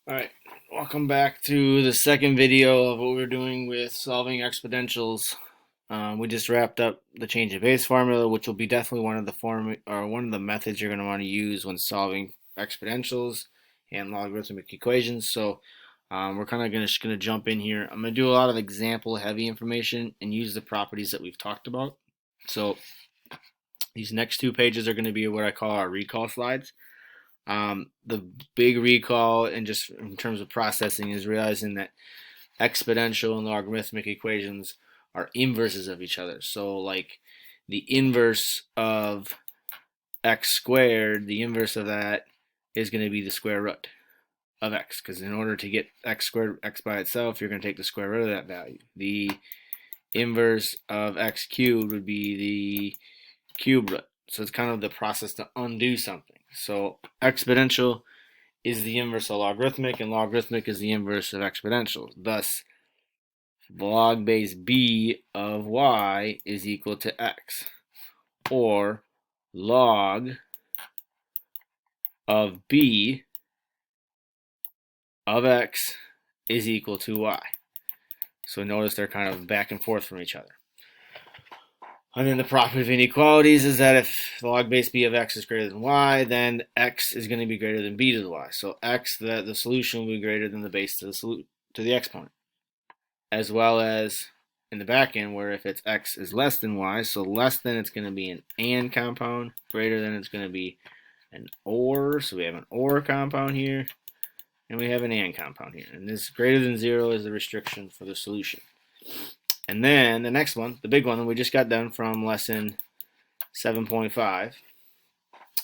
All right, welcome back to the second video of what we're doing with solving exponentials. We just wrapped up the change of base formula, which will be definitely one of the methods you're going to want to use when solving exponentials and logarithmic equations. So we're kind of just going to jump in here. I'm going to do a lot of example heavy information and use the properties that we've talked about. So these next two pages are going to be what I call our recall slides. The big recall, and just in terms of processing, is realizing that exponential and logarithmic equations are inverses of each other. So, like the inverse of x squared, the inverse of that is going to be the square root of x, because in order to get x squared, x by itself, you're going to take the square root of that value. The inverse of x cubed would be the cube root. So it's kind of the process to undo something. So exponential is the inverse of logarithmic, and logarithmic is the inverse of exponential. Thus, log base b of y is equal to x, or log of b of x is equal to y. So notice they're kind of back and forth from each other. And then the property of inequalities is that if log base b of x is greater than y, then x is going to be greater than b to the y. So x, the solution will be greater than the base to the exponent. As well as in the back end, where if it's x is less than y, so less than, it's going to be an and compound, greater than, it's going to be an or. So we have an or compound here, and we have an and compound here. And this greater than 0 is the restriction for the solution. And then the next one, the big one that we just got done from lesson 7.5,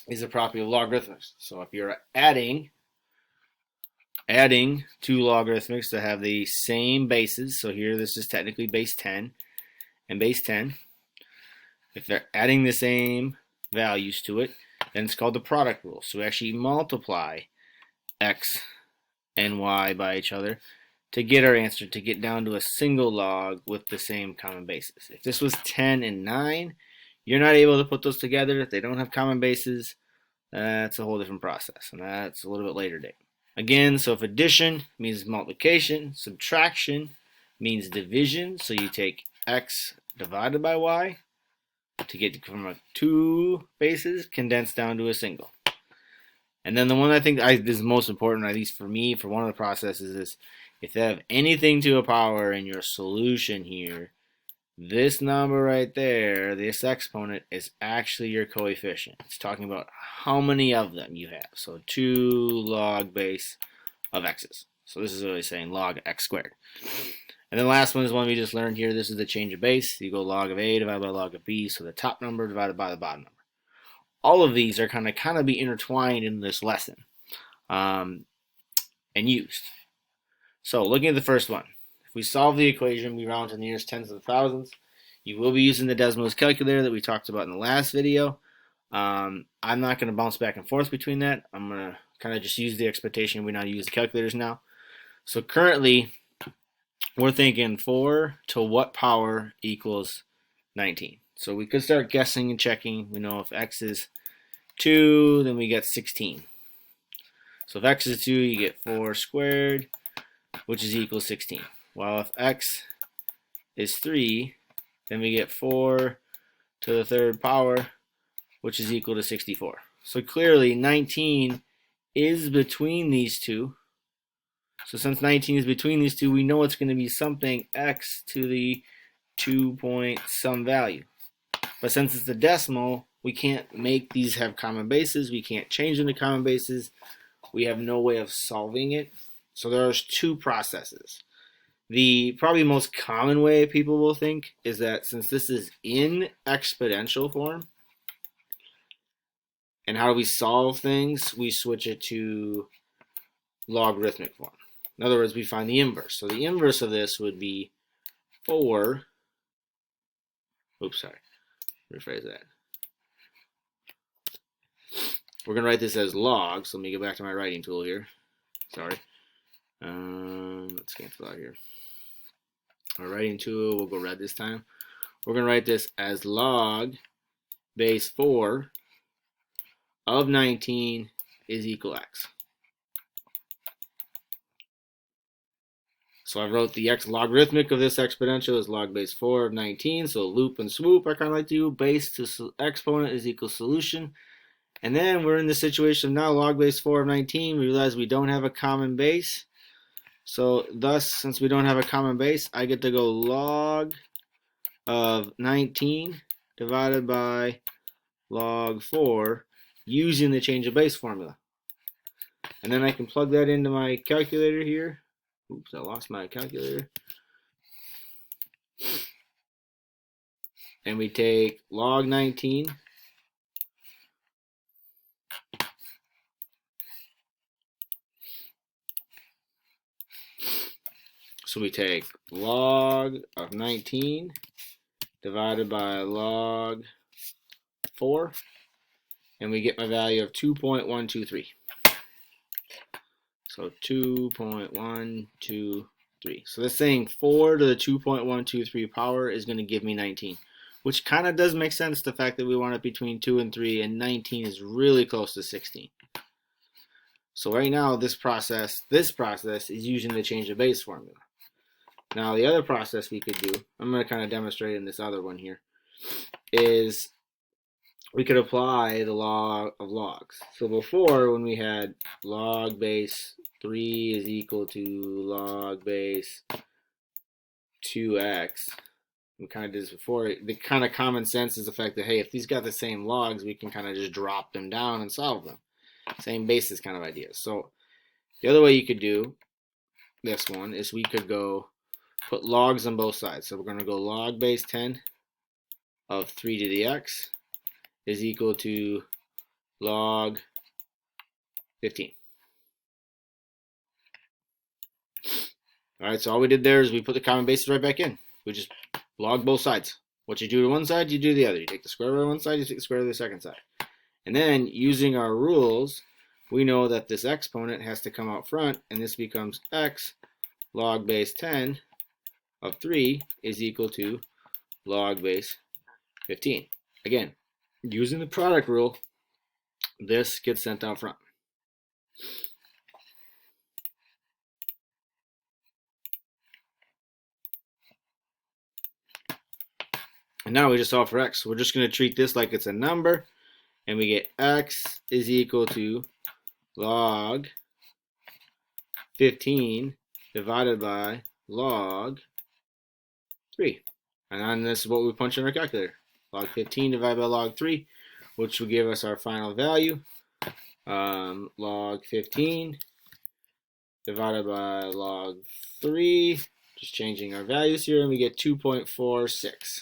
is the property of logarithmics. So if you're adding two logarithmics that have the same bases, so here this is technically base 10 and base 10, if they're adding the same values to it, then it's called the product rule. So we actually multiply x and y by each other to get our answer, to get down to a single log with the same common bases. If this was 10 and 9, you're not able to put those together. If they don't have common bases, that's a whole different process, and that's a little bit later date. Again, so if addition means multiplication, subtraction means division, so you take x divided by y to get from two bases condensed down to a single. And then the one I think is most important, at least for me, for one of the processes, is if they have anything to a power in your solution here, this number right there, this exponent, is actually your coefficient. It's talking about how many of them you have. So 2 log base of x's. So this is really saying log x squared. And then the last one is one we just learned here. This is the change of base. You go log of a divided by log of b, so the top number divided by the bottom number. All of these are kind of be intertwined in this lesson and used. So looking at the first one, if we solve the equation, we round to the nearest tens of the thousands. You will be using the Desmos calculator that we talked about in the last video. I'm not going to bounce back and forth between that. I'm going to kind of just use the expectation we now use the calculators now. So currently, we're thinking 4 to what power equals 19. So we could start guessing and checking. We know if x is 2, then we get 16. So if x is 2, you get 4 squared, which is equal to 16. While if x is 3, then we get 4 to the third power, which is equal to 64. So clearly 19 is between these two. So since 19 is between these two, we know it's going to be something x to the 2 point some value. But since it's a decimal, we can't make these have common bases. We can't change them to common bases. We have no way of solving it. So there's two processes. The probably most common way people will think is that since this is in exponential form, and how do we solve things? We switch it to logarithmic form. In other words, we find the inverse. So the inverse of this would be 4. Oops, sorry. Rephrase that. We're going to write this as log. So let me go back to my writing tool here. Sorry. Let's cancel out here. Our writing tool, we'll go red this time. We're going to write this as log base 4 of 19 is equal x. So I wrote the logarithmic of this exponential is log base 4 of 19. So loop and swoop, I kind of like to do. Base to exponent is equal solution. And then we're in the situation now, log base 4 of 19. We realize we don't have a common base. So thus, since we don't have a common base, I get to go log of 19 divided by log 4 using the change of base formula. And then I can plug that into my calculator here. Oops, I lost my calculator. And we take log 19 so we take log of 19 divided by log 4, and we get my value of 2.123. So 2.123. So this thing 4 to the 2.123 power is going to give me 19, which kind of does make sense, the fact that we want it between 2 and 3, and 19 is really close to 16. So right now, this process is using the change of base formula. Now the other process we could do, I'm going to kind of demonstrate in this other one here, is we could apply the law of logs. So before, when we had log base 3 is equal to log base 2x, we kind of did this before, the kind of common sense is the fact that, hey, if these got the same logs, we can kind of just drop them down and solve them. Same basis kind of idea. So the other way you could do this one is we could go put logs on both sides. So we're going to go log base 10 of 3 to the x is equal to log 15. All right, so all we did there is we put the common basis right back in. We just log both sides. What you do to one side, you do to the other. You take the square root of one side, you take the square root of the second side. And then, using our rules, we know that this exponent has to come out front, and this becomes x log base 10 of 3 is equal to log base 15. Again, using the product rule, this gets sent out front. And now we just solve for x. We're just going to treat this like it's a number, and we get x is equal to log 15 divided by log 3. And then this is what we punch in our calculator. Log 15 divided by log 3, which will give us our final value. Log 15 divided by log 3, just changing our values here, and we get 2.46.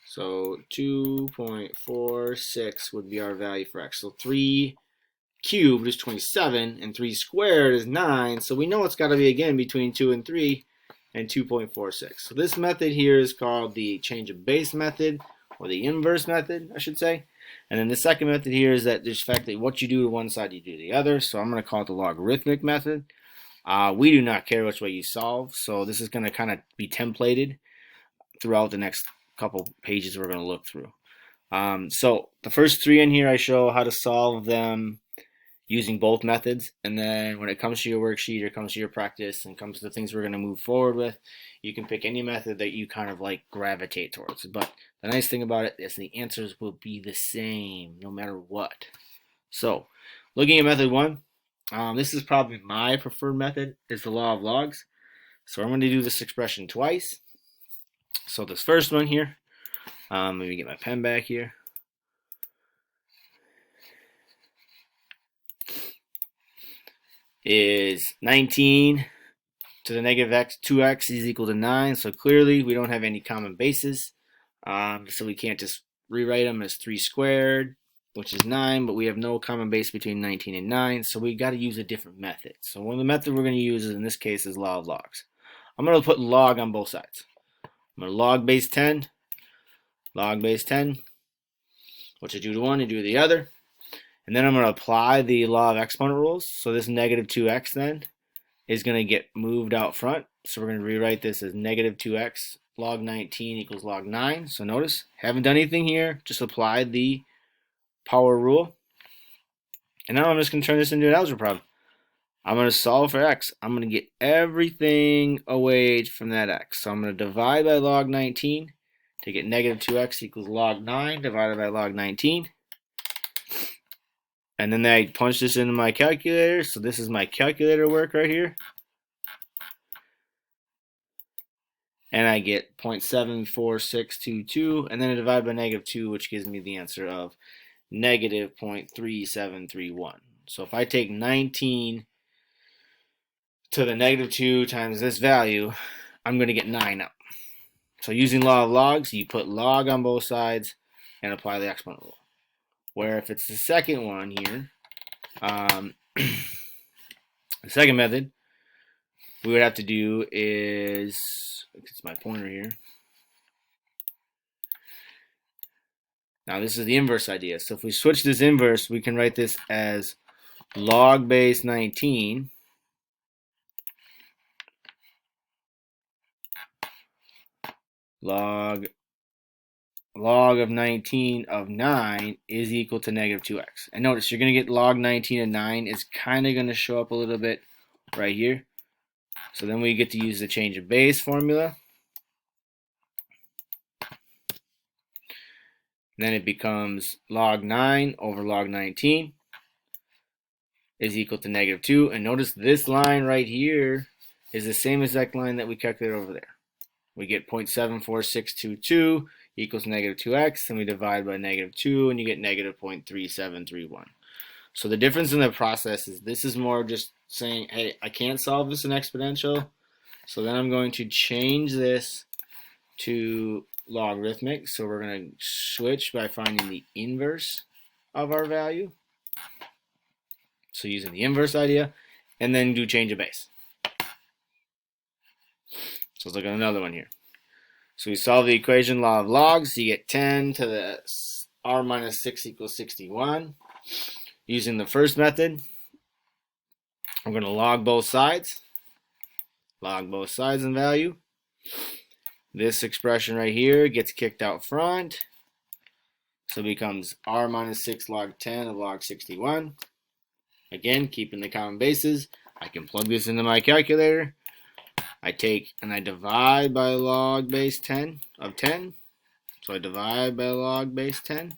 So 2.46 would be our value for x. So 3 cubed is 27, and 3 squared is 9. So we know it's got to be, again, between 2 and 3, and 2.46. So this method here is called the change of base method, or the inverse method, I should say. And then the second method here is that there's the fact that what you do to one side, you do to the other. So I'm going to call it the logarithmic method. We do not care which way you solve. So this is going to kind of be templated throughout the next couple pages we're going to look through. So the first 3 in here, I show how to solve them using both methods, and then when it comes to your worksheet or comes to your practice and comes to the things we're going to move forward with, you can pick any method that you kind of like gravitate towards. But the nice thing about it is the answers will be the same no matter what. So looking at method 1, this is probably my preferred method, is the law of logs. So I'm going to do this expression twice. So this first one here, let me get my pen back here. Is 19 to the negative x, 2x is equal to 9. So clearly we don't have any common bases. So we can't just rewrite them as 3 squared, which is 9, but we have no common base between 19 and 9. So we got to use a different method. So one of the methods we're going to use in this case is law of logs. I'm going to put log on both sides. I'm going to log base 10, what you do to one, you do to the other. And then I'm going to apply the law of exponent rules. So this negative 2x then is going to get moved out front. So we're going to rewrite this as negative 2x log 19 equals log 9. So notice, haven't done anything here, just applied the power rule. And now I'm just going to turn this into an algebra problem. I'm going to solve for x. I'm going to get everything away from that x. So I'm going to divide by log 19 to get negative 2x equals log 9 divided by log 19. And then I punch this into my calculator. So this is my calculator work right here. And I get 0.74622. And then I divide by negative 2, which gives me the answer of negative 0.3731. So if I take 19 to the negative 2 times this value, I'm going to get 9 out. So using law of logs, you put log on both sides and apply the exponent rule. Where if it's the second one here, the second method we would have to do is, it's my pointer here. Now this is the inverse idea. So if we switch this inverse, we can write this as log base 19 log of 19 of 9 is equal to negative 2x. And notice you're going to get log 19 of 9 is kind of going to show up a little bit right here. So then we get to use the change of base formula. Then it becomes log 9 over log 19 is equal to negative 2. And notice this line right here is the same exact line that we calculated over there. We get 0.74622 equals negative 2x, and we divide by negative 2, and you get negative 0.3731. So the difference in the process is this is more just saying, hey, I can't solve this in exponential, so then I'm going to change this to logarithmic. So we're going to switch by finding the inverse of our value. So using the inverse idea, and then do change of base. So let's look at another one here. So we solve the equation law of logs. So you get 10 to the r minus 6 equals 61. Using the first method, I'm going to log both sides. Log both sides in value. This expression right here gets kicked out front. So it becomes r minus 6 log 10 of log 61. Again, keeping the common bases. I can plug this into my calculator. I take and I divide by log base 10 of 10. So I divide by log base 10.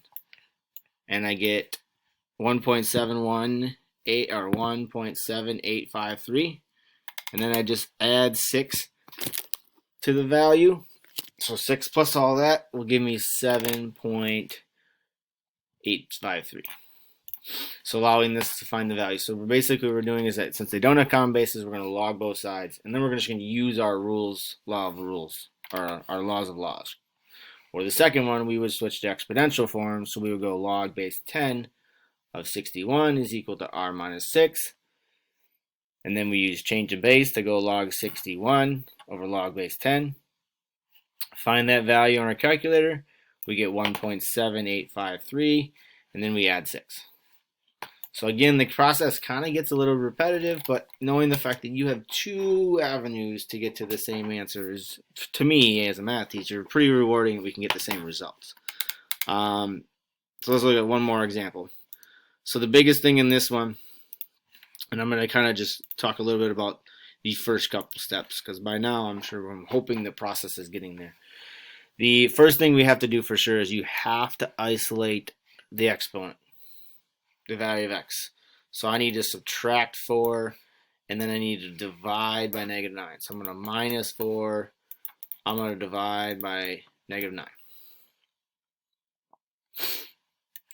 And I get 1.718 or 1.7853. And then I just add 6 to the value. So 6 plus all that will give me 7.853. So allowing this to find the value. So basically what we're doing is that since they don't have common bases, we're going to log both sides. And then we're just going to use our rules, law of rules, or our laws of laws. Or the second one, we would switch to exponential form. So we would go log base 10 of 61 is equal to r minus 6. And then we use change of base to go log 61 over log base 10. Find that value on our calculator. We get 1.7853. And then we add 6. So again, the process kind of gets a little repetitive, but knowing the fact that you have 2 avenues to get to the same answer is, to me, as a math teacher, pretty rewarding. We can get the same results. So let's look at one more example. So the biggest thing in this one, and I'm going to kind of just talk a little bit about the first couple steps, because by now I'm hoping the process is getting there. The first thing we have to do for sure is you have to isolate the exponent, the value of x. So I need to subtract 4, and then I need to divide by negative 9. So I'm going to minus 4, I'm going to divide by negative 9.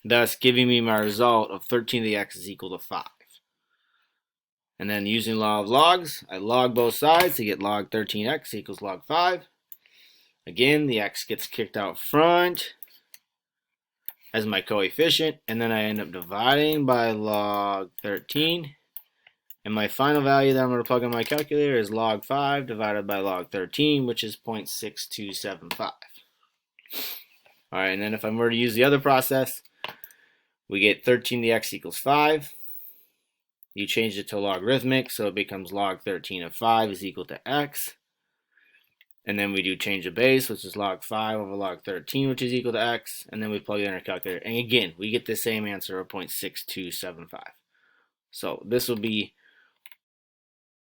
Thus giving me my result of 13 to the x is equal to 5. And then using law of logs, I log both sides to get log 13x equals log 5. Again, the x gets kicked out front as my coefficient, and then I end up dividing by log 13. And my final value that I'm going to plug in my calculator is log 5 divided by log 13, which is 0.6275. Alright, and then if I were to use the other process, we get 13 to the x equals 5. You change it to logarithmic, so it becomes log 13 of 5 is equal to x. And then we do change of base, which is log 5 over log 13, which is equal to x. And then we plug it in our calculator. And again, we get the same answer of 0.6275. So this will be